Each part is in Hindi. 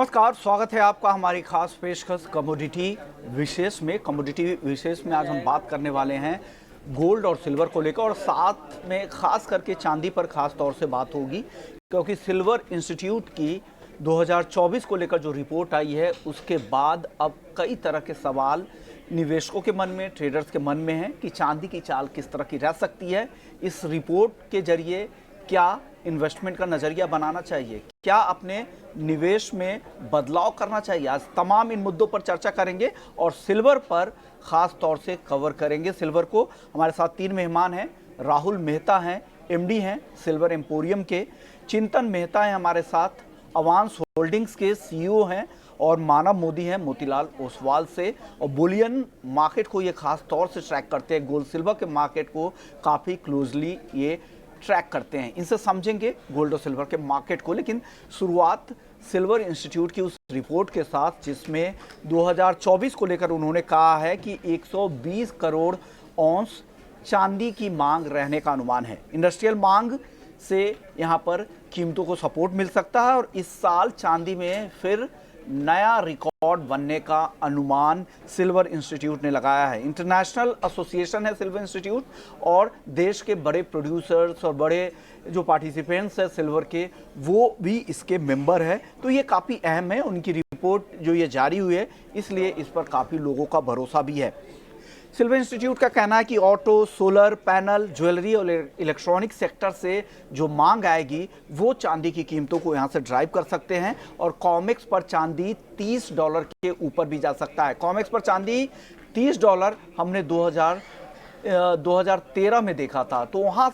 नमस्कार, स्वागत है आपका हमारी खास पेशकश कमोडिटी विशेष में आज हम बात करने वाले हैं गोल्ड और सिल्वर को लेकर, और साथ में खास करके चांदी पर खास तौर से बात होगी, क्योंकि सिल्वर इंस्टीट्यूट की 2024 को लेकर जो रिपोर्ट आई है उसके बाद अब कई तरह के सवाल निवेशकों के मन में, ट्रेडर्स के मन में हैं कि चांदी की चाल किस तरह की रह सकती है। इस रिपोर्ट के जरिए क्या इन्वेस्टमेंट का नज़रिया बनाना चाहिए, क्या अपने निवेश में बदलाव करना चाहिए, आज तमाम इन मुद्दों पर चर्चा करेंगे और सिल्वर पर ख़ास तौर से कवर करेंगे सिल्वर को। हमारे साथ तीन मेहमान हैं। राहुल मेहता हैं, एमडी हैं सिल्वर एम्पोरियम के। चिंतन मेहता हैं हमारे साथ, अवांस होल्डिंग्स के सीईओ हैं, और मानव मोदी हैं मोतीलाल ओसवाल से, और बुलियन मार्केट को ये खास तौर से ट्रैक करते हैं, गोल्ड सिल्वर के मार्केट को काफ़ी क्लोजली ये ट्रैक करते हैं। इनसे समझेंगे गोल्ड और सिल्वर के मार्केट को। लेकिन शुरुआत सिल्वर इंस्टीट्यूट की उस रिपोर्ट के साथ जिसमें 2024 को लेकर उन्होंने कहा है कि 120 करोड़ औंस चांदी की मांग रहने का अनुमान है। इंडस्ट्रियल मांग से यहाँ पर कीमतों को सपोर्ट मिल सकता है, और इस साल चांदी में फिर नया रिकॉर्ड बनने का अनुमान सिल्वर इंस्टीट्यूट ने लगाया है। इंटरनेशनल एसोसिएशन है सिल्वर इंस्टीट्यूट, और देश के बड़े प्रोड्यूसर्स और बड़े जो पार्टिसिपेंट्स हैं सिल्वर के, वो भी इसके मेंबर है। तो ये काफ़ी अहम है, उनकी रिपोर्ट जो ये जारी हुई है, इसलिए इस पर काफ़ी लोगों का भरोसा भी है। सिल्वर इंस्टीट्यूट का कहना है कि ऑटो, सोलर पैनल, ज्वेलरी और इलेक्ट्रॉनिक सेक्टर से जो मांग आएगी वो चांदी की कीमतों को यहाँ से ड्राइव कर सकते हैं, और कॉमेक्स पर चांदी $30 के ऊपर भी जा सकता है। कॉमेक्स पर चांदी $30 हमने 2013 में देखा था, तो वहाँ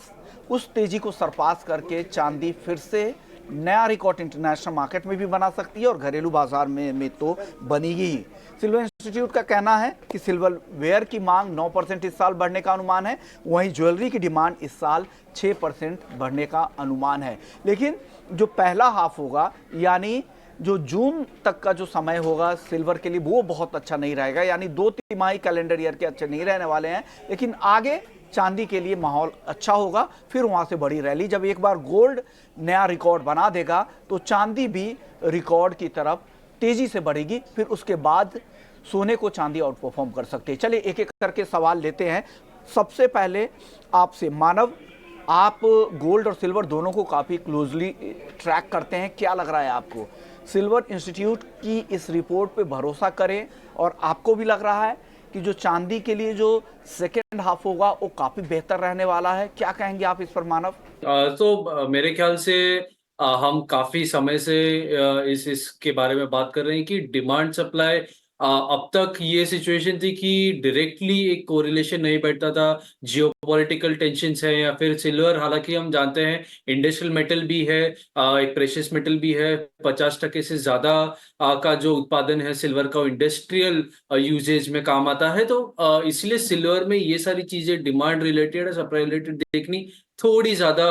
उस तेजी को सरपास करके चांदी फिर से नया रिकॉर्ड इंटरनेशनल मार्केट में भी बना सकती है, और घरेलू बाजार में तो बनेगी ही। सिल्वर इंस्टीट्यूट का कहना है कि सिल्वर वेयर की मांग 9% इस साल बढ़ने का अनुमान है, वहीं ज्वेलरी की डिमांड इस साल 6% बढ़ने का अनुमान है। लेकिन जो पहला हाफ होगा, यानी जो जून तक का जो समय होगा सिल्वर के लिए, वो बहुत अच्छा नहीं रहेगा, यानी 2 तिमाही कैलेंडर ईयर के अच्छे नहीं रहने वाले हैं। लेकिन आगे चांदी के लिए माहौल अच्छा होगा, फिर वहाँ से बड़ी रैली। जब एक बार गोल्ड नया रिकॉर्ड बना देगा तो चांदी भी रिकॉर्ड की तरफ तेजी से बढ़ेगी, फिर उसके बाद सोने को चांदी आउट परफॉर्म कर सकते हैं। चलिए एक एक करके सवाल लेते हैं। सबसे पहले आपसे मानव, आप गोल्ड और सिल्वर दोनों को काफ़ी क्लोजली ट्रैक करते हैं, क्या लग रहा है आपको, सिल्वर इंस्टीट्यूट की इस रिपोर्ट पे भरोसा करें, और आपको भी लग रहा है कि जो चांदी के लिए जो सेकेंड हाफ होगा वो काफ़ी बेहतर रहने वाला है? क्या कहेंगे आप इस पर मानव? मेरे ख्याल से हम काफी समय से इसके बारे में बात कर रहे हैं कि डिमांड सप्लाई अब तक ये सिचुएशन थी कि डायरेक्टली एक कोरिलेशन नहीं बैठता था। जियोपॉलिटिकल टेंशन्स है या फिर सिल्वर, हालांकि हम जानते हैं इंडस्ट्रियल मेटल भी है, एक प्रेशियस मेटल भी है। 50% से ज्यादा का जो उत्पादन है सिल्वर का, इंडस्ट्रियल यूजेज में काम आता है। तो इसलिए सिल्वर में ये सारी चीजें डिमांड रिलेटेड है, सप्लाई रिलेटेड देखनी थोड़ी ज्यादा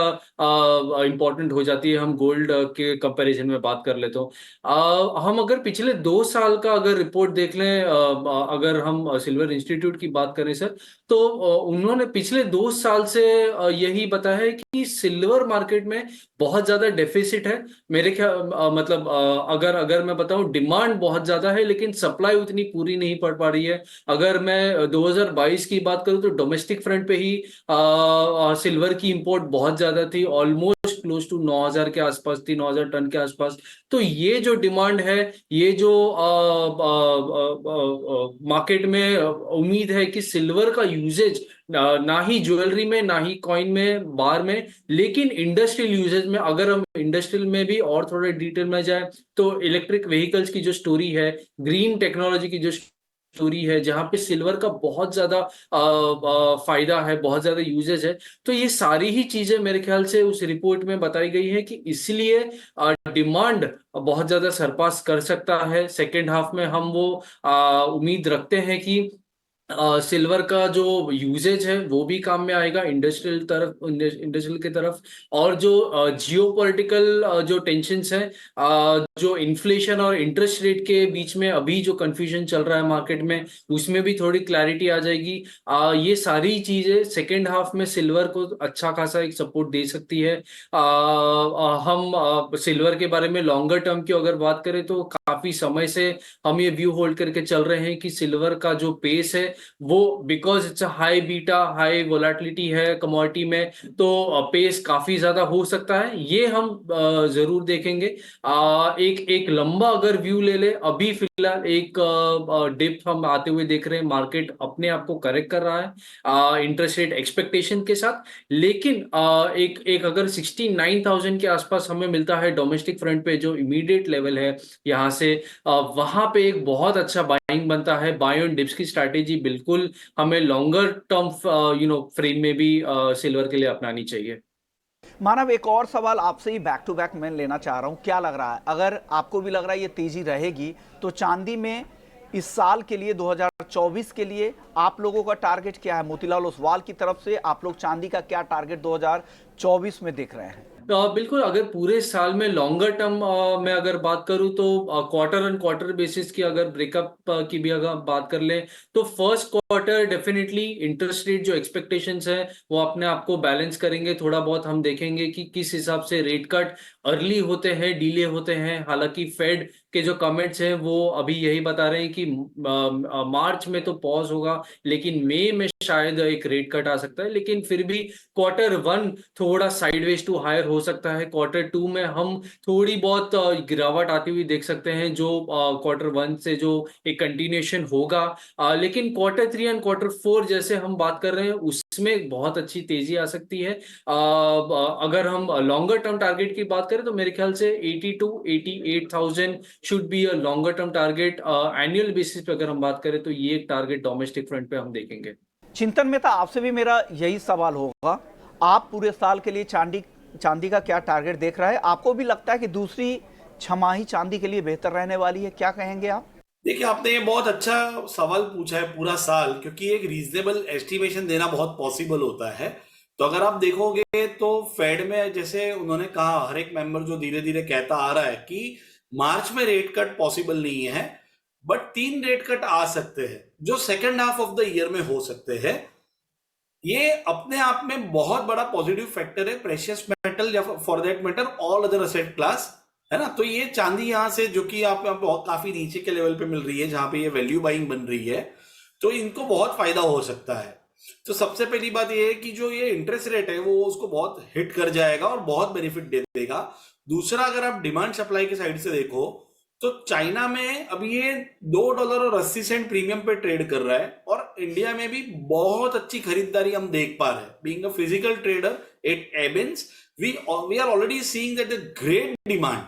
इंपॉर्टेंट हो जाती है। हम गोल्ड के कंपैरिजन में बात कर लेते हो। हम अगर पिछले 2 साल का अगर रिपोर्ट देख लें, अगर हम सिल्वर इंस्टीट्यूट की बात करें सर, तो उन्होंने पिछले 2 साल से यही बताया है कि सिल्वर मार्केट में बहुत ज्यादा डेफिसिट है। मेरे ख्याल मतलब अगर अगर मैं बताऊं, डिमांड बहुत ज्यादा है लेकिन सप्लाई उतनी पूरी नहीं पड़ पा रही है। अगर मैं 2022 की बात करूं तो डोमेस्टिक फ्रंट पे ही सिल्वर की इंपोर्ट बहुत ज्यादा थी, ऑलमोस्ट क्लोज टू 9,000 के आसपास थी, 9,000 टन के आसपास। तो ये जो डिमांड है, ये जो मार्केट में उम्मीद है कि सिल्वर का यूजेज ना ही ज्वेलरी में, ना ही कॉइन में, बार में, लेकिन इंडस्ट्रियल यूजेज में, अगर हम इंडस्ट्रियल में भी और थोड़े डिटेल में जाए तो इलेक्ट्रिक व्हीकल्स की जो स्टोरी है, ग्रीन टेक्नोलॉजी की जो स्टोरी है, जहां पे सिल्वर का बहुत ज्यादा फायदा है, बहुत ज्यादा यूजेज है। तो ये सारी ही चीजें मेरे ख्याल से उस रिपोर्ट में बताई गई है कि इसलिए डिमांड बहुत ज्यादा सरपास कर सकता है सेकेंड हाफ में। हम वो उम्मीद रखते हैं कि सिल्वर का जो यूजेज है वो भी काम में आएगा इंडस्ट्रियल की तरफ। और जो जियोपॉलिटिकल जो टेंशन्स हैं, जो इन्फ्लेशन और इंटरेस्ट रेट के बीच में अभी जो कंफ्यूजन चल रहा है मार्केट में, उसमें भी थोड़ी क्लैरिटी आ जाएगी। ये सारी चीजें सेकेंड हाफ में सिल्वर को अच्छा खासा एक सपोर्ट दे सकती है। हम सिल्वर के बारे में लॉन्गर टर्म की अगर बात करें तो काफी समय से हम ये व्यू होल्ड करके चल रहे हैं कि सिल्वर का जो पेस है वो, because it's high beta high volatility है कमोडिटी में, तो पेस काफी ज्यादा हो सकता है, ये हम जरूर देखेंगे। एक एक लंबा अगर व्यू ले ले, अभी फिलहाल एक डिप हम आते हुए देख रहे हैं, मार्केट अपने आप को करेक्ट कर रहा है इंटरेस्ट रेट एक्सपेक्टेशन के साथ। लेकिन एक एक अगर 69,000 के आसपास हमें मिलता है डोमेस्टिक फ्रंट पे, जो इमीडिएट लेवल है यहाँ से, वहां पे एक बहुत अच्छा बाइंग बनता है। बाय ऑन डिप्स की स्ट्रैटेजी बिल्कुल हमें लॉन्गर टर्म फ्रेम में भी सिल्वर के लिए अपनानी चाहिए। मानव, एक और सवाल आपसे ही बैक टू बैक मैं लेना चाह रहा हूं। क्या लग रहा है, अगर आपको भी लग रहा है ये तेजी रहेगी, तो चांदी में इस साल के लिए 2024 के लिए आप लोगों का टारगेट क्या है? मोतीलाल ओसवाल की तरफ से आप लोग चांदी का क्या टारगेट 2024 में देख रहे हैं? बिल्कुल, अगर पूरे साल में लॉन्गर टर्म में अगर बात करूं तो क्वार्टर ऑन क्वार्टर बेसिस की अगर ब्रेकअप की भी अगर बात कर लें, तो first quarter definitely interest rate जो एक्सपेक्टेशंस है वो अपने आप को बैलेंस करेंगे। थोड़ा बहुत हम देखेंगे कि किस हिसाब से रेट कट अर्ली होते हैं, डिले होते हैं। हालांकि फेड के जो कमेंट्स हैं वो अभी यही बता रहे हैं कि मार्च में तो पॉज होगा, लेकिन मई में शायद एक रेट कट आ सकता है। लेकिन फिर भी क्वार्टर वन थोड़ा साइडवेज टू हायर हो सकता है। क्वार्टर टू में हम थोड़ी बहुत गिरावट आती हुई देख सकते हैं, जो क्वार्टर वन से जो एक कंटिन्यूएशन होगा। लेकिन quarter three and quarter four जैसे हम बात कर रहे हैं, उसमें बहुत अच्छी तेजी आ सकती है। अगर हम लॉन्गर टर्म टारगेट की बात करें तो मेरे ख्याल से 80 to 88,000 should be a longer term target. Annual basis पे अगर हम बात करें तो ये एक टारगेट डोमेस्टिक फ्रंट पे हम देखेंगे। चिंतन मेहता, आपसे भी मेरा यही सवाल होगा। आप पूरे साल के लिए चांदी का क्या टारगेट देख रहा है? आपको भी लगता है कि दूसरी छमाही चांदी के लिए बेहतर रहने वाली है? क्या कहेंगे आप? देखिए, आपने ये बहुत अच्छा सवाल पूछा है पूरा साल, क्योंकि एक रीजनेबल एस्टिमेशन देना बहुत पॉसिबल होता है। तो अगर आप देखोगे तो फेड में जैसे उन्होंने कहा, हर एक मेंबर जो धीरे धीरे कहता आ रहा है कि मार्च में रेट कट पॉसिबल नहीं है, बट 3 रेट कट आ सकते हैं जो second half of the year में हो सकते हैं। ये अपने आप में बहुत बड़ा पॉजिटिव फैक्टर है प्रेशियस मेटल या for that matter all other asset class, है ना। तो ये चांदी यहां से जो कि आप बहुत काफी नीचे के लेवल पे मिल रही है, जहां पे ये वैल्यू बाइंग बन रही है, तो इनको बहुत फायदा हो सकता है। तो सबसे पहली बात ये है कि जो ये इंटरेस्ट रेट है वो उसको बहुत हिट कर जाएगा और बहुत बेनिफिट दे देगा। दूसरा, अगर आप डिमांड सप्लाई के साइड से देखो तो चाइना में अभी ये $2.80 प्रीमियम पे ट्रेड कर रहा है, और इंडिया में भी बहुत अच्छी खरीदारी हम देख पा रहे हैं। Being a physical trader at एबिन्स, we are already seeing that the great demand,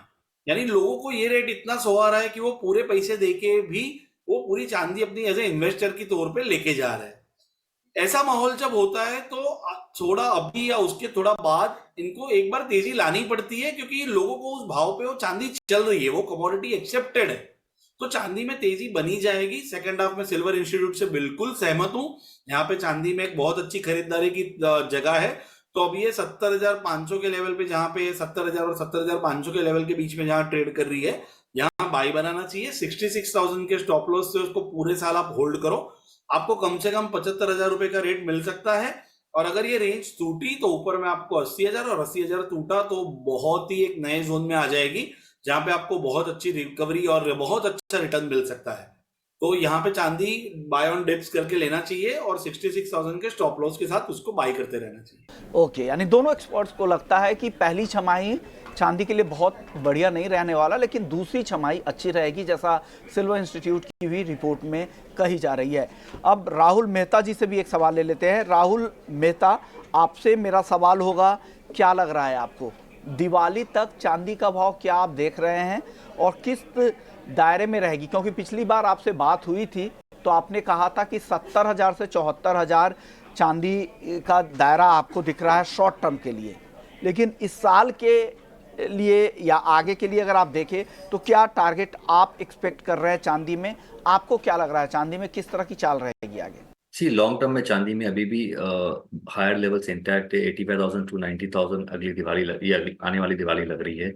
यानी लोगों को ये रेट इतना सोहा रहा है कि वो पूरे पैसे देके भी वो पूरी चांदी अपनी एज ए इन्वेस्टर की तौर पे लेके जा रहे हैं। ऐसा माहौल जब होता है तो थोड़ा अभी या उसके थोड़ा बाद इनको एक बार तेजी लानी पड़ती है, क्योंकि लोगों को उस भाव पे वो चांदी चल रही है, वो कमोडिटी एक्सेप्टेड है। तो चांदी में तेजी बनी जाएगी सेकंड हाफ में। सिल्वर इंस्टीट्यूट से बिल्कुल सहमत हूं, यहाँ पे चांदी में एक बहुत अच्छी खरीदारी की जगह है। तो अब ये 70,500 के लेवल पे, जहां पे 70,000 और 70,500 के लेवल के बीच में जहां ट्रेड कर रही है, यहाँ बाई बनाना चाहिए। 66,000 के स्टॉप लॉस से उसको पूरे साल आप होल्ड करो, आपको कम से कम 75,000 रुपए का रेट मिल सकता है। और अगर ये रेंज टूटी तो ऊपर में आपको 80,000, और 80,000 टूटा तो बहुत ही एक नए जोन में आ जाएगी, जहां पे आपको बहुत अच्छी रिकवरी और बहुत अच्छा रिटर्न मिल सकता है। तो यहाँ पे चांदी बाय ऑन डिप्स करके लेना चाहिए, और 66,000 के स्टॉप लॉस के साथ उसको बाय करते रहना चाहिए। ओके, यानी दोनों एक्सपर्ट्स को लगता है कि पहली छमाही चांदी के लिए बहुत बढ़िया नहीं रहने वाला, लेकिन दूसरी छमाही अच्छी रहेगी, जैसा सिल्वर इंस्टीट्यूट की भी रिपोर्ट में कही जा रही है। अब राहुल मेहता जी से भी एक सवाल ले लेते हैं। राहुल मेहता, आपसे मेरा सवाल होगा, क्या लग रहा है आपको दिवाली तक चांदी का भाव क्या आप देख रहे हैं और किस दायरे में रहेगी? क्योंकि पिछली बार आपसे बात हुई थी तो आपने कहा था कि 70,000 से 74,000 चांदी का दायरा आपको दिख रहा है शॉर्ट टर्म के लिए, लेकिन इस साल के लिए या आगे के लिए अगर आप देखें तो क्या टारगेट आप एक्सपेक्ट कर रहे हैं चांदी में? आपको क्या लग रहा है चांदी में किस तरह की चाल रहेगी आगे? सी लॉन्ग टर्म में चांदी में अभी भी हायर लेवल्स इंटैक्ट है। 85,000 टू 90,000 अगली दिवाली ये आने वाली दिवाली लग रही है।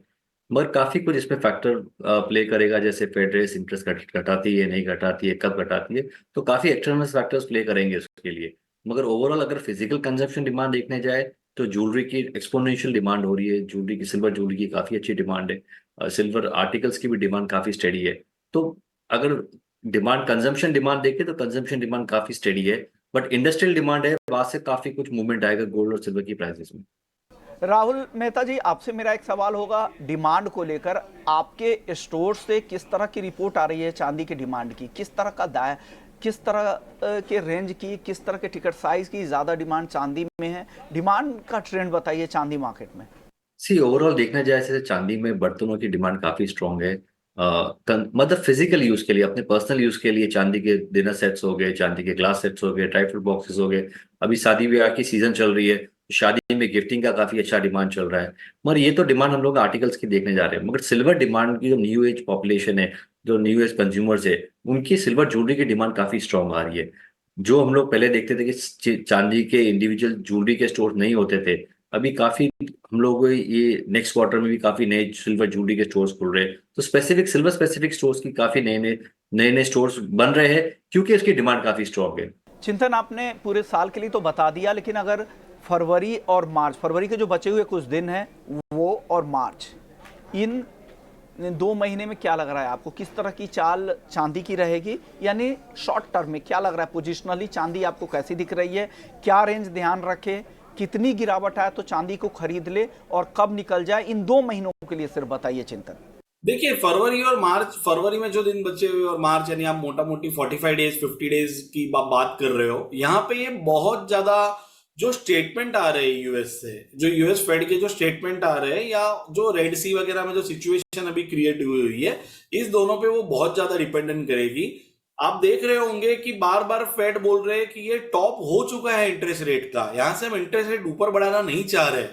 मगर काफी कुछ इसमें फैक्टर प्ले करेगा, जैसे फेड रेट इंटरेस्ट घटाती है नहीं घटाती है, कब घटाती है, तो काफी एक्सटर्नल फैक्टर्स प्ले करेंगे उसके लिए। मगर ओवरऑल अगर फिजिकल कंजप्शन डिमांड देखने जाए तो ज्वेलरी की एक्सपोनेंशियल डिमांड हो रही है। ज्वेलरी की, सिल्वर ज्वेलरी की काफी अच्छी डिमांड है। सिल्वर आर्टिकल्स की भी डिमांड काफी स्टेडी है। तो अगर डिमांड कंजम्पशन डिमांड देखें तो कंजम्पशन डिमांड काफी स्टेडी है। बट इंडस्ट्रियल डिमांड है, वहां से काफी कुछ मूवमेंट आएगा गोल्ड और सिल्वर की प्राइसेस में। राहुल मेहता जी, आपसे मेरा एक सवाल होगा डिमांड को लेकर। आपके स्टोर से किस तरह की रिपोर्ट आ रही है चांदी की डिमांड की? किस तरह के रेंज की, किस तरह के टिकट साइज की ज्यादा डिमांड चांदी में है? डिमांड का ट्रेंड बताइए चांदी मार्केट में। सी ओवरऑल देखना जाए तो चांदी में बर्तनों की डिमांड काफी स्ट्रांग है। मतलब फिजिकल यूज के लिए, अपने पर्सनल यूज के लिए चांदी के डिनर सेट्स हो गए, चांदी के ग्लास सेट्स हो गए, ड्राई फ्रूट बॉक्सेस हो गए। अभी शादी ब्याह की सीजन चल रही है, शादी में गिफ्टिंग का काफी अच्छा डिमांड चल रहा है। मगर ये तो डिमांड हम लोग आर्टिकल्स की देखने जा रहे हैं। मगर सिल्वर डिमांड की जो न्यू एज पॉपुलेशन है, जो न्यू एज कंज्यूमर्स है, उनकी सिल्वर ज्वेलरी की डिमांड काफी स्ट्रांग आ रही है। जो हम लोग पहले देखते थे कि चांदी के इंडिविजुअल ज्वेलरी के स्टोर नहीं होते थे, अभी काफी हम लोग ये नेक्स्ट क्वार्टर में भी काफी नए सिल्वर ज्वेलरी के स्टोर्स खुल रहे हैं। तो स्पेसिफिक सिल्वर स्पेसिफिक स्टोर्स की काफी नए स्टोर्स बन रहे हैं, क्योंकि इसकी डिमांड काफी स्ट्रांग है। चिंतन, आपने पूरे साल के लिए तो बता दिया, लेकिन अगर फरवरी और मार्च, फरवरी के जो बचे हुए कुछ दिन हैं वो और मार्च, इन 2 महीने में क्या लग रहा है आपको? किस तरह की चाल चांदी की रहेगी? यानी शॉर्ट टर्म में क्या लग रहा है? पोजिशनली चांदी आपको कैसी दिख रही है? क्या रेंज ध्यान रखे? कितनी गिरावट आए तो चांदी को खरीद ले और कब निकल जाए? इन 2 महीनों के लिए सिर्फ बताइए चिंतन। देखिए, फरवरी और मार्च, फरवरी में जो दिन बचे हुए और मार्च यानी आप मोटा मोटी 45 डेज 50 डेज की बात कर रहे हो। यहाँ पे ये बहुत ज्यादा जो स्टेटमेंट आ रहे हैं यूएस से, जो यूएस फेड के जो स्टेटमेंट आ रहे हैं, या जो रेड सी वगैरह में जो सिचुएशन अभी क्रिएट हुई है, इस दोनों पे वो बहुत ज्यादा डिपेंडेंट करेगी। आप देख रहे होंगे कि बार बार फेड बोल रहे हैं कि ये टॉप हो चुका है इंटरेस्ट रेट का, यहां से हम इंटरेस्ट रेट ऊपर बढ़ाना नहीं चाह रहे,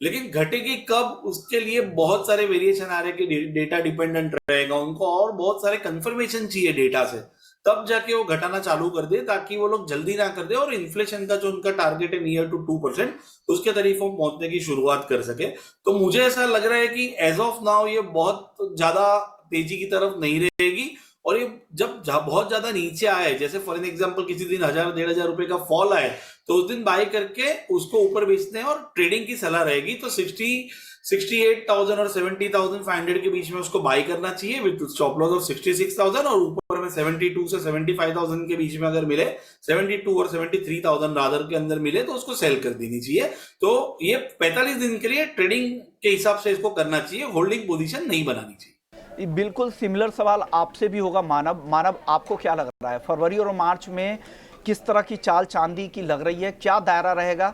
लेकिन घटेगी कब उसके लिए बहुत सारे वेरिएशन आ रहे हैं कि डेटा डिपेंडेंट रहेगा, उनको और बहुत सारे कंफर्मेशन चाहिए डेटा से, तब जाके वो घटाना चालू कर दे, ताकि वो लोग जल्दी ना कर दे और इन्फ्लेशन का जो उनका टारगेट है नियर टू 2%, उसके तरीकों पहुंचने की शुरुआत कर सके। तो मुझे ऐसा लग रहा है कि एज ऑफ नाउ ये बहुत ज्यादा तेजी की तरफ नहीं रहेगी, और ये जब बहुत ज्यादा नीचे आए, जैसे फॉर एग्जांपल किसी दिन 1,000-1,500 रुपए का फॉल आए, तो उस दिन बाई करके उसको ऊपर बेचने और ट्रेडिंग की सलाह रहेगी। तो 68,000 और 70,500 के बीच में उसको बाई करना चाहिए विद स्टॉप लॉस ऑफ 66,000, और ऊपर में 72 से 75,000 के बीच में अगर मिले, 72 और 73,000 रादर के अंदर मिले, तो उसको सेल कर देनी चाहिए। तो ये 45 दिन के लिए ट्रेडिंग के हिसाब से इसको करना चाहिए, होल्डिंग पोजीशन नहीं बनानी चाहिए। बिल्कुल सिमिलर सवाल आपसे भी होगा मानव, आपको क्या लग रहा है फरवरी और मार्च में किस तरह की चाल चांदी की लग रही है? क्या दायरा रहेगा?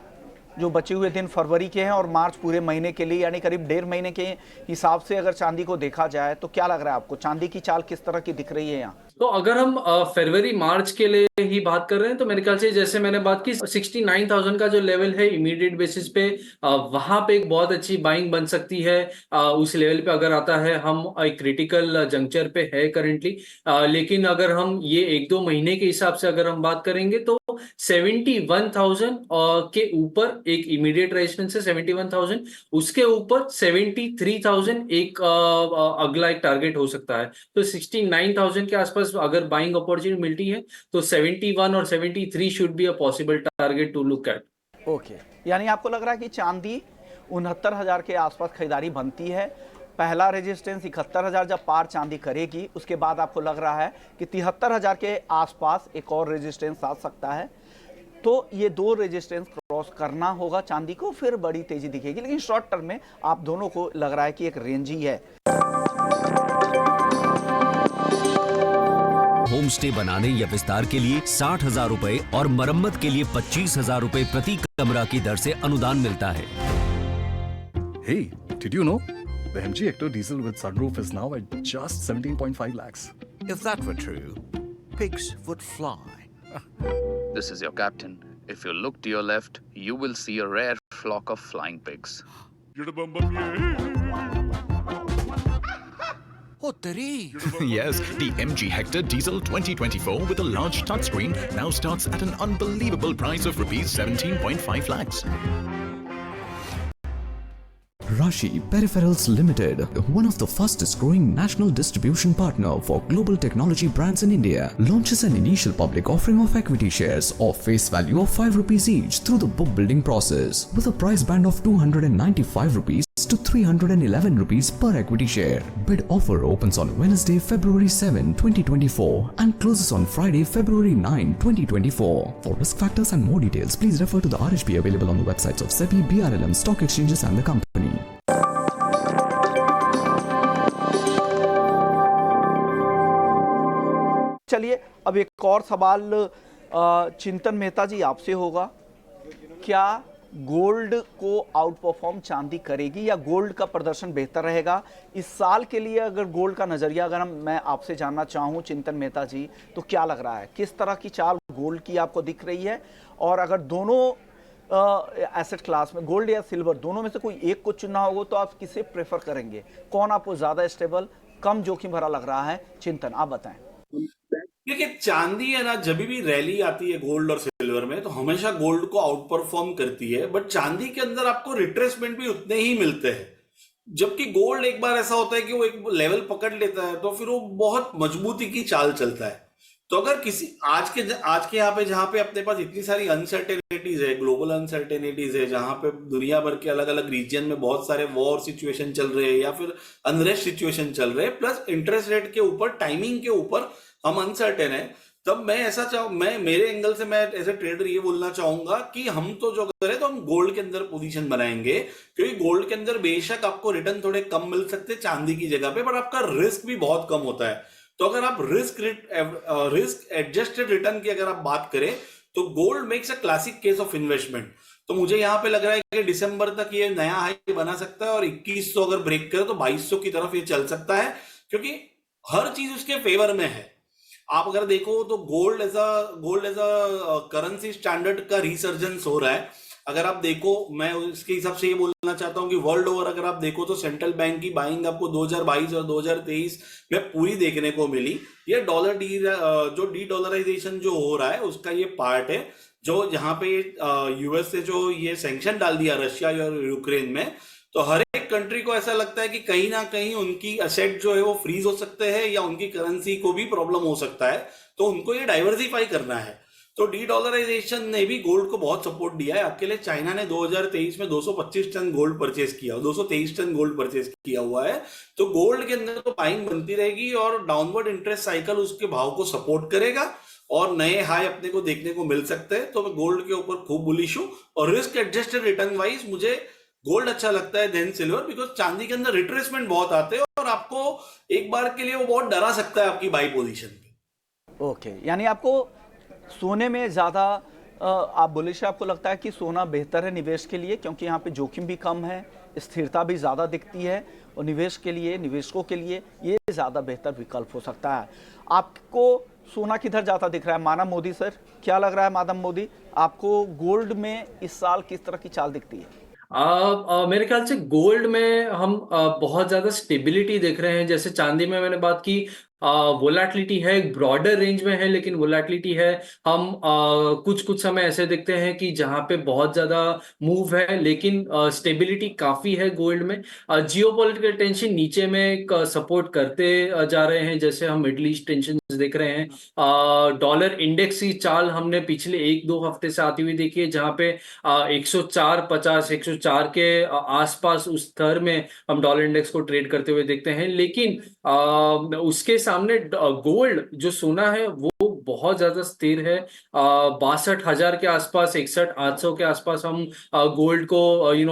जो बचे हुए दिन फरवरी के हैं और मार्च पूरे महीने के लिए, यानी करीब 1.5 महीने के हिसाब से अगर चांदी को देखा जाए तो क्या लग रहा है आपको? चांदी की चाल किस तरह की दिख रही है यहाँ? तो अगर हम फरवरी मार्च के लिए ही बात कर रहे हैं, तो मेरे ख्याल से जैसे मैंने बात की 69,000 का जो लेवल है इमीडिएट बेसिस पे, वहां पे एक बहुत अच्छी बाइंग बन सकती है। उस लेवल पे अगर आता है, हम एक क्रिटिकल जंक्चर पे है करंटली। लेकिन अगर हम ये 1-2 महीने के हिसाब से अगर हम बात करेंगे तो 71,000 के ऊपर एक इमीडिएट रेजिस्टेंस है, 71,000, उसके ऊपर 73,000 एक अगला एक टारगेट हो सकता है। तो 69,000 के आसपास अगर बाइंग अपॉर्चुनिटी मिलती है तो 71 और 73 should be a possible target to look at. Okay, यानी आपको लग रहा है कि चांदी 69,000 के आसपास खरीदारी बनती है। पहला रेजिस्टेंस 71,000 जब पार चांदी करेगी, उसके बाद आपको लग रहा है कि 73,000 के आसपास एक और रेजिस्टेंस आ सकता है। तो ये 2 रेजिस्टेंस क्रॉस करना होगा चांदी को, फिर बड़ी तेजी दिखेगी। लेकिन शॉर्ट टर्म में आप दोनों को लग रहा है कि एक रेंज ही है। होम स्टे बनाने या विस्तार के लिए 60,000 रुपए और मरम्मत के लिए 25,000 रुपए प्रति कमरा की दर से अनुदान मिलता है। Hey, did you know? The MG Hector diesel with sunroof is now at just 17.5 lakhs. If that were true, pigs would fly. This is your captain. If you look to your left, you will see a rare flock of flying pigs. Oh, Teri. Yes, the MG Hector Diesel 2024 with a large touchscreen now starts at an unbelievable price of rupees 17.5 lakhs. Rashi Peripherals Limited, one of the fastest growing national distribution partner for global technology brands in India, launches an initial public offering of equity shares of face value of 5 rupees each through the book building process with a price band of 295 rupees to 311 rupees per equity share. Bid offer opens on Wednesday, February 7, 2024 and closes on Friday, February 9, 2024. For risk factors and more details, please refer to the RHP available on the websites of SEBI, BRLM, stock exchanges and the company. चलिए अब एक और सवाल चिंतन मेहता जी आपसे होगा, क्या गोल्ड को आउट परफॉर्म चांदी करेगी या गोल्ड का प्रदर्शन बेहतर रहेगा इस साल के लिए? अगर गोल्ड का नजरिया अगर मैं आपसे जानना चाहूं चिंतन मेहता जी, तो क्या लग रहा है, किस तरह की चाल गोल्ड की आपको दिख रही है? और अगर दोनों एसेट क्लास में गोल्ड या सिल्वर दोनों में से कोई एक को चुनना होगा तो आप किसे प्रेफर करेंगे? कौन आपको ज्यादा स्टेबल, कम जोखिम भरा लग रहा है? चिंतन आप बताएं। देखिए, चांदी है ना, जब भी रैली आती है गोल्ड और सिल्वर में तो हमेशा गोल्ड को आउट परफॉर्म करती है, बट चांदी के अंदर आपको रिट्रेसमेंट भी उतने ही मिलते हैं। जबकि गोल्ड एक बार ऐसा होता है कि वो एक लेवल पकड़ लेता है तो फिर वो बहुत मजबूती की चाल चलता है। तो अगर किसी आज के यहाँ पे जहां पे अपने पास इतनी सारी अनसर्टेनिटीज है, ग्लोबल अनसर्टेनिटीज है, जहां पे दुनिया भर के अलग अलग रीजन में बहुत सारे वॉर सिचुएशन चल रहे हैं या फिर अनरेस्ट सिचुएशन चल रहे हैं, प्लस इंटरेस्ट रेट के ऊपर, टाइमिंग के ऊपर हम अनसर्टेन है, तब मैं मेरे एंगल से मैं एज ए ट्रेडर ये बोलना चाहूंगा कि हम तो जो करें तो हम गोल्ड के अंदर पोजीशन बनाएंगे, क्योंकि गोल्ड के अंदर बेशक आपको रिटर्न थोड़े कम मिल सकते हैं चांदी की जगह पे, पर आपका रिस्क भी बहुत कम होता है। तो अगर आप रिस्क एडजस्टेड रिटर्न की अगर आप बात करें तो gold makes a classic case of investment. तो मुझे यहाँ पे लग रहा है कि दिसंबर तक ये नया हाई बना सकता है और 2100 अगर ब्रेक करे तो 2200 की तरफ ये चल सकता है, क्योंकि हर चीज उसके फेवर में है। आप अगर देखो तो gold as a currency standard का रिसर्जेंस हो रहा है। अगर आप देखो, मैं इसके हिसाब से ये बोलना चाहता हूं कि वर्ल्ड ओवर अगर आप देखो तो सेंट्रल बैंक की बाइंग आपको 2022 और 2023 में पूरी देखने को मिली। ये जो डी डॉलराइजेशन जो हो रहा है उसका ये पार्ट है, जो जहां पे यूएस से जो ये सैंक्शन डाल दिया रशिया और यूक्रेन में, तो हर एक कंट्री को ऐसा लगता है कि कहीं ना कहीं उनकी असेट जो है वो फ्रीज हो सकते हैं या उनकी करेंसी को भी प्रॉब्लम हो सकता है, तो उनको ये डाइवर्सिफाई करना है। तो डी डॉलराइजेशन ने भी गोल्ड को बहुत सपोर्ट दिया है। अकेले चाइना ने 2023 में 225 टन गोल्ड परचेज किया, 223 टन गोल्ड परचेज किया हुआ है। तो गोल्ड के अंदर तो बाइंग बनती रहेगी और डाउनवर्ड इंटरेस्ट साइकिल उसके भाव को सपोर्ट करेगा और नए हाई अपने को देखने को मिल सकते हैं। तो मैं गोल्ड के ऊपर खूब बुलिश हूं और रिस्क एडजस्टेड रिटर्न वाइज मुझे गोल्ड अच्छा लगता है देन सिल्वर, बिकॉज चांदी के अंदर रिट्रेसमेंट बहुत आते हैं और आपको एक बार के लिए वो बहुत डरा सकता है आपकी बाई पोजीशन पे। ओके, यानी आपको सोने में ज़्यादा आप बुलिश, आपको लगता है कि सोना बेहतर है निवेश के लिए, क्योंकि यहाँ पे जोखिम भी कम है, स्थिरता भी ज़्यादा दिखती है और निवेश के लिए, निवेशकों के लिए ये ज़्यादा बेहतर विकल्प हो सकता है। आपको सोना किधर जाता दिख रहा है? मानव मोदी सर, क्या लग रहा है मानव मोदी, आपको गोल्ड में इस साल किस तरह की चाल दिखती है? मेरे ख्याल से गोल्ड में हम बहुत ज्यादा स्टेबिलिटी देख रहे हैं। जैसे चांदी में मैंने बात की, वोलेटिलिटी है, एक ब्रॉडर रेंज में है लेकिन वोलेटिलिटी है। हम कुछ समय ऐसे देखते हैं कि जहां पे बहुत ज्यादा मूव है लेकिन स्टेबिलिटी काफी है गोल्ड में। जियोपॉलिटिकल टेंशन नीचे में सपोर्ट करते जा रहे हैं, जैसे हम मिडल ईस्ट टेंशन देख रहे हैं। डॉलर इंडेक्स की चाल हमने पिछले 1-2 हफ्ते से आती हुई देखी है, जहां पे 104.50 104 के आसपास उस स्तर में हम डॉलर इंडेक्स को ट्रेड करते हुए देखते हैं। लेकिन उसके सामने गोल्ड जो सोना है वो बहुत ज्यादा स्थिर है। 62,000 के आसपास, 61,800 के आसपास हम गोल्ड को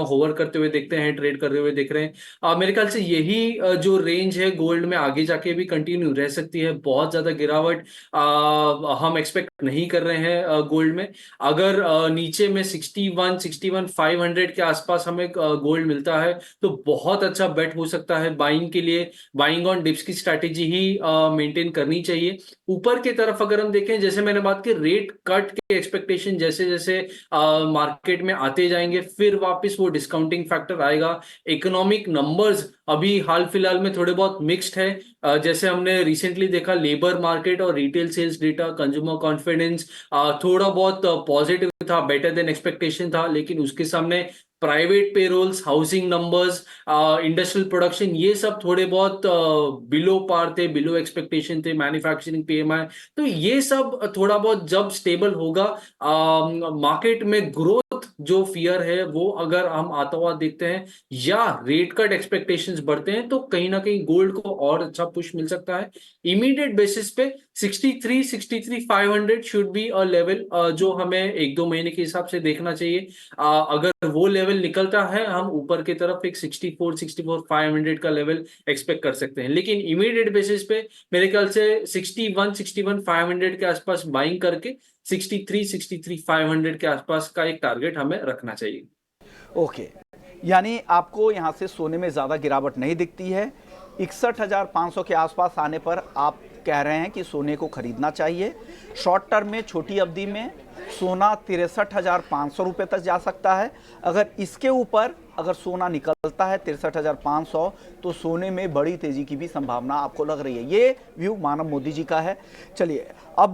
होवर करते हुए देखते हैं, ट्रेड करते हुए देख रहे हैं। मेरे ख्याल से यही जो रेंज है गोल्ड में आगे जाके भी कंटिन्यू रह सकती है। बहुत ज्यादा गिरावट हम एक्सपेक्ट नहीं कर रहे हैं गोल्ड में। अगर नीचे में 61,500 के आसपास हमें गोल्ड मिलता है तो बहुत अच्छा बेट हो सकता है बाइंग के लिए। बाइंग ऑन डिप्स की स्ट्रैटेजी ही मेंटेन करनी चाहिए। ऊपर की तरफ अगर हम देखें, जैसे मैंने बात की, रेट कट के एक्सपेक्टेशन जैसे जैसे मार्केट में आते जाएंगे, फिर वापस वो डिस्काउंटिंग फैक्टर आएगा। इकोनॉमिक नंबर्स अभी हाल फिलहाल में थोड़े बहुत मिक्स्ड है। जैसे हमने रिसेंटली देखा, लेबर मार्केट और retail sales data, consumer confidence थोड़ा बहुत पॉजिटिव था, बेटर देन एक्सपेक्टेशन था, लेकिन उसके सामने private payrolls, housing numbers, industrial production, ये सब थोड़े बहुत बिलो पार थे, बिलो एक्सपेक्टेशन थे। मैन्युफैक्चरिंग पीएमआई, तो ये सब थोड़ा बहुत जब स्टेबल होगा, मार्केट में ग्रोथ जो फियर है वो अगर हम आता हुआ देखते हैं या रेट कट एक्सपेक्टेशंस बढ़ते हैं, तो कहीं ना कहीं गोल्ड को और अच्छा पुश मिल सकता है। इमीडिएट बेसिस पे 63-500 शुड बी अ लेवल जो हमें एक दो महीने के हिसाब से देखना चाहिए। अगर वो लेवल निकलता है, हम ऊपर की तरफ एक 64-500 का लेवल एक्सपेक्ट कर सकते हैं। लेकिन इमीडिएट बेसिस पे मेरे ख्याल से 61-500 के आसपास बाइंग करके 63-500 के आसपास का एक टारगेट हमें रखना चाहिए। ओके, यानी आपको यहाँ से सोने में ज़्यादा गिरावट नहीं दिखती है। 61,500 के आसपास आने पर आप कह रहे हैं कि सोने को खरीदना चाहिए। शॉर्ट टर्म में, छोटी अवधि में सोना 63,500 रुपये तक जा सकता है। अगर इसके ऊपर अगर सोना निकलता है 63,500, तो सोने में बड़ी तेज़ी की भी संभावना आपको लग रही है। ये व्यू मानव मोदी जी का है। चलिए अब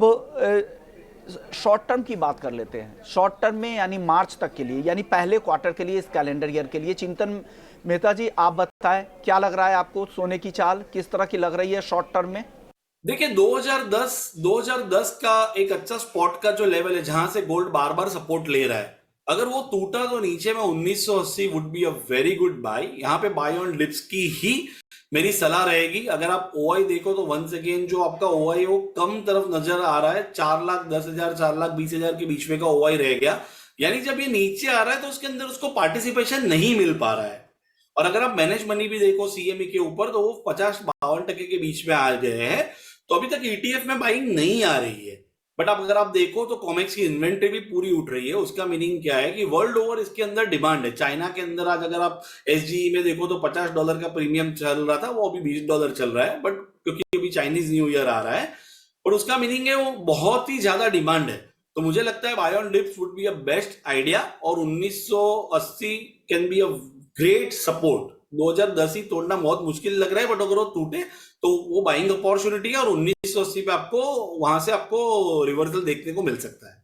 शॉर्ट टर्म की बात कर लेते हैं। शॉर्ट टर्म में यानी मार्च तक के लिए, यानी पहले क्वार्टर के लिए, इस कैलेंडर ईयर के लिए, चिंतन मेहता जी आप बताएं, क्या लग रहा है आपको? सोने की चाल किस तरह की लग रही है शॉर्ट टर्म में? देखिए 2010 का एक अच्छा स्पॉट का जो लेवल है, जहां से गोल्ड बार बार सपोर्ट ले रहा है, अगर वो टूटा तो नीचे में 1980 would be a very good buy. यहाँ पे बाय ऑन डिप्स की ही मेरी सलाह रहेगी। अगर आप ओआई देखो तो वंस अगेन जो आपका ओआई है वो कम तरफ नजर आ रहा है। 4,10,000 4,20,000 के बीच में का ओआई रह गया, यानी जब ये नीचे आ रहा है तो उसके अंदर उसको पार्टिसिपेशन नहीं मिल पा रहा है। और अगर आप मैनेज मनी भी देखो सीएमई के ऊपर, तो वो 50-52% के बीच में आ गए हैं। तो अभी तक ईटीएफ में बाइंग नहीं आ रही है। बट अब अगर आप देखो तो कॉमेक्स की इन्वेंट्री भी पूरी उठ रही है। उसका मीनिंग क्या है कि वर्ल्ड ओवर इसके अंदर डिमांड है। चाइना के अंदर आज अगर आप एसजीई में देखो तो $50 का प्रीमियम चल रहा था, वो अभी $20 चल रहा है। बट क्योंकि अभी चाइनीज न्यू ईयर आ रहा है, और उसका मीनिंग है वो बहुत ही ज्यादा डिमांड है। तो मुझे लगता है buy on dips would be a best idea, और 1980 can be a great support. 2010 ही तोड़ना बहुत मुश्किल लग रहा है, बट अगर वो टूटे तो वो बाइंग अपॉर्चुनिटी है, और 1980 पे आपको वहां से आपको रिवर्सल देखने को मिल सकता है।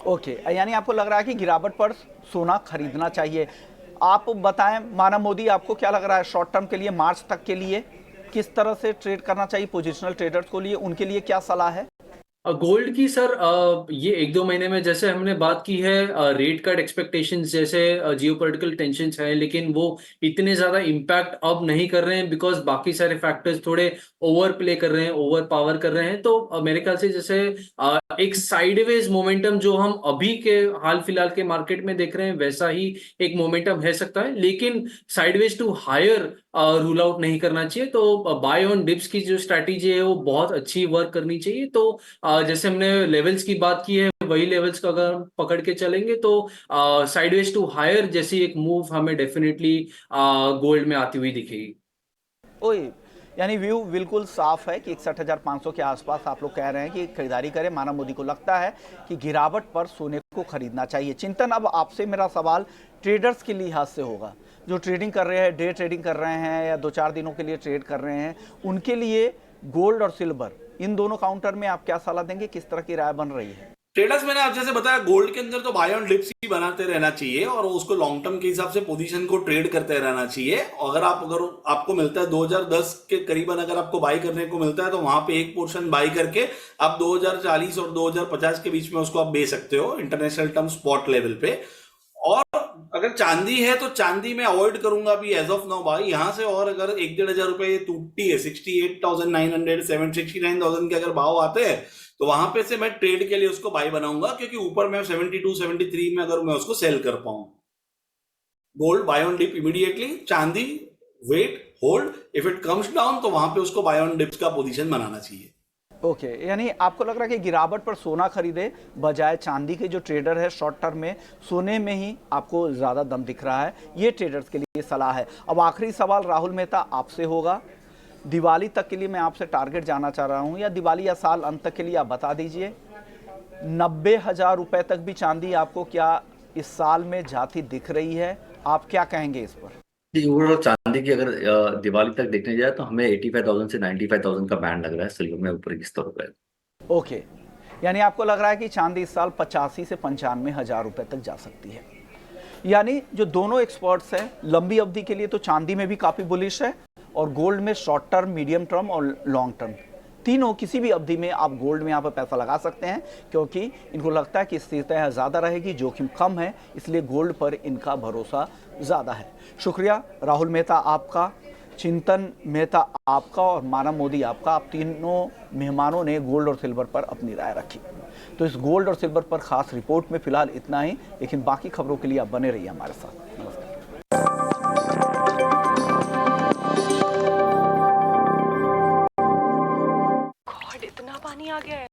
ओके, यानी आपको लग रहा है कि गिरावट पर सोना खरीदना चाहिए। आप बताएं मानव मोदी, आपको क्या लग रहा है शॉर्ट टर्म के लिए, मार्च तक के लिए किस तरह से ट्रेड करना चाहिए पोजिशनल ट्रेडर्स को लिए, उनके लिए क्या सलाह है? गोल्ड की सर, ये एक दो महीने में जैसे हमने बात की है, रेट कट एक्सपेक्टेशंस जैसे जियोपॉलिटिकल टेंशन्स हैं, लेकिन वो इतने ज्यादा इम्पैक्ट अब नहीं कर रहे हैं, बिकॉज बाकी सारे फैक्टर्स थोड़े ओवर प्ले कर रहे हैं, ओवर पावर कर रहे हैं। तो मेरे ख्याल से जैसे एक साइडवेज मोमेंटम जो हम अभी के हाल फिलहाल के मार्केट में देख रहे हैं, वैसा ही एक मोमेंटम है सकता है, लेकिन sideways to higher rule out नहीं करना चाहिए। तो बाय ऑन डिप्स की जो स्ट्रैटेजी है वो बहुत अच्छी वर्क करनी चाहिए। तो जैसे हमने लेवल्स की बात की है, वही लेवल्स का अगर हम पकड़ के चलेंगे तो साइडवेज टू हायर जैसी एक मूव हमें डेफिनेटली गोल्ड में आती हुई दिखेगी। ओए, यानी व्यू बिल्कुल साफ है कि 61,500 के आसपास आप लोग कह रहे हैं कि खरीदारी करें। मानव मोदी को लगता है कि गिरावट पर सोने को खरीदना चाहिए। चिंतन, अब आपसे मेरा सवाल ट्रेडर्स के लिहाज से होगा, जो ट्रेडिंग कर रहे हैं, डे ट्रेडिंग कर रहे हैं या 2-4 दिनों के लिए ट्रेड कर रहे हैं, उनके लिए गोल्ड और सिल्वर, इन दोनों काउंटर में आप क्या सलाह देंगे? किस तरह की राय बन रही है? ट्रेडर्स, मैंने आप जैसे बताया, गोल्ड के अंदर तो बाय ऑन डिप्स ही बनाते रहना चाहिए, और उसको लॉन्ग टर्म के हिसाब से पोजीशन को ट्रेड करते रहना चाहिए। अगर आपको मिलता है 2010 के करीबन, अगर आपको बाई करने को मिलता है, तो वहां पे एक पोर्शन बाई करके आप 2040 और 2050 के बीच में उसको आप बेच सकते हो इंटरनेशनल टर्म स्पॉट लेवल पे। और अगर चांदी है तो चांदी में अवॉइड करूंगा अभी एज ऑफ नाउ भाई। यहां से और अगर 1-1.5 रुपए टूटती है, 68,900 69,000 के अगर भाव आते हैं, तो वहां पे से मैं ट्रेड के लिए उसको बाई बनाऊंगा, क्योंकि ऊपर मैं 72-73 में अगर मैं उसको सेल कर पाऊं। Gold buy on dip immediately, चांदी wait hold, if it comes down तो वहां पे उसको बाय ऑन डिप्स का पोजीशन बनाना चाहिए। ओके, यानी आपको लग रहा है कि गिरावट पर सोना खरीदे बजाय चांदी के जो ट्रेडर है शॉर्ट टर्म में, सोने में ही आपको ज़्यादा दम दिख रहा है। ये ट्रेडर्स के लिए सलाह है। अब आखिरी सवाल राहुल मेहता आपसे होगा। दिवाली तक के लिए मैं आपसे टारगेट जानना चाह रहा हूं, या दिवाली या साल अंत तक के लिए आप बता दीजिए, 90,000 रुपए तक भी चांदी आपको क्या इस साल में जाती दिख रही है? आप क्या कहेंगे इस पर? जी, ओवरऑल चांदी की अगर दिवाली तक देखने जाए तो हमें 85,000 से 95,000 का बैंड लग रहा है सिल्वर में ऊपर की स्तर पे। ओके, यानी आपको लग रहा है कि चांदी इस साल 85 से 95,000 रुपए तक जा सकती है। यानी जो दोनों एक्सपर्ट्स हैं लंबी अवधि के लिए तो चांदी में भी काफ़ी बुलिश है, और गोल्ड में शॉर्ट टर्म, मीडियम टर्म और लॉन्ग टर्म, तीनों किसी भी अवधि में आप गोल्ड में यहाँ पर पैसा लगा सकते हैं, क्योंकि इनको लगता है कि स्थिरता ज़्यादा रहेगी, जोखिम कम है, इसलिए गोल्ड पर इनका भरोसा ज़्यादा है। शुक्रिया राहुल मेहता आपका, चिंतन मेहता आपका और मानव मोदी आपका। आप तीनों मेहमानों ने गोल्ड और सिल्वर पर अपनी राय रखी। तो इस गोल्ड और सिल्वर पर खास रिपोर्ट में फिलहाल इतना ही, लेकिन बाकी खबरों के लिए आप बने रहिए हमारे साथ। नमस्कार। इतना पानी आ गया है।